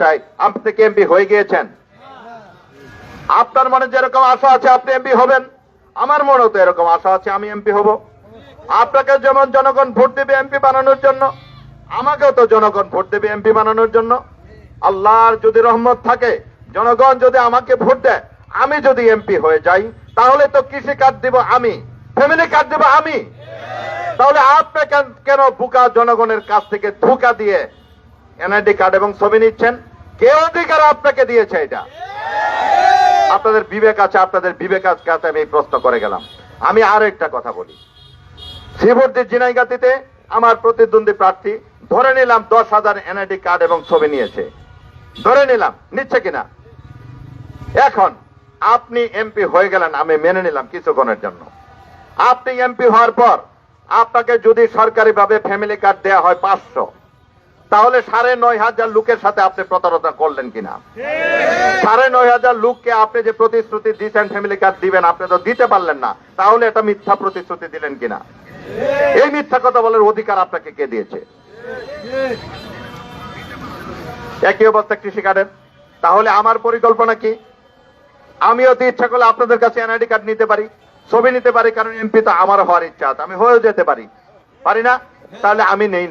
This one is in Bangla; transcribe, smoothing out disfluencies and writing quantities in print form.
আপনি কি এমপি হয়ে গিয়েছেন? আপনার মনে যেরকম আশা আছে আপনি এমপি হবেন, আমার মনেও তো এরকম আশা আছে আমি এমপি হব। আপনাকে যেমন জনগণ ভোট দেবে এমপি বানানোর জন্য, আমাকেও তো জনগণ ভোট দেবে এমপি বানানোর জন্য। আল্লাহর যদি রহমত থাকে, জনগণ যদি আমাকে ভোট দেয়, আমি যদি এমপি হয়ে যাই, তাহলে তো কৃষি কার্ড দিব আমি, ফ্যামিলি কার্ড দিব আমি। তাহলে আপনি কেন বুকা জনগণের কাছ থেকে ধোঁকা দিয়ে এনআইডি কার্ড এবং ছবি নিচ্ছেন? কে অধিকার আপনাকে দিয়েছে এটা? আপনাদের বিবেক আছে, আপনাদের বিবেক কাছে আমি এই প্রশ্ন করে গেলাম। আমি আরো একটা কথা বলি, শ্রীবর্দী জিনাইগাতিতে আমার প্রতিদ্বন্দ্বী প্রার্থী ধরে নিলাম 10,000 এনআইডি কার্ড এবং ছবি নিয়েছে, ধরে নিলাম নিচ্ছে কিনা। এখন আপনি এমপি হয়ে গেলেন, আমি মেনে নিলাম কিছুক্ষণের জন্য। আপনি এমপি হওয়ার পর আপনাকে যদি সরকারিভাবে ফ্যামিলি কার্ড দেয়া হয় 500, তাহলে 9,500 লোকের সাথে আপনি প্রতারণা করলেন কিনা? 9,500 লোককে আপনি যে প্রতিশ্রুতি দিচ্ছেন ফ্যামিলি কার্ড দিবেন, আপনি তো দিতে পারলেন না, তাহলে এটা মিথ্যা প্রতিশ্রুতি দিলেন কিনা? এই মিথ্যা কথা বলার অধিকার আপনাকে কে দিয়েছে? একই অবস্থা কৃষি কার্ডের। তাহলে আমার পরিকল্পনা কি? আমিও তো ইচ্ছা করলে আপনাদের কাছে এনআইডি কার্ড নিতে পারি, ছবি নিতে পারি, কারণ এমপি তো আমার হওয়ার ইচ্ছা আছে, আমি হয়েও যেতে পারি, পারি না? তাহলে আমি নেই।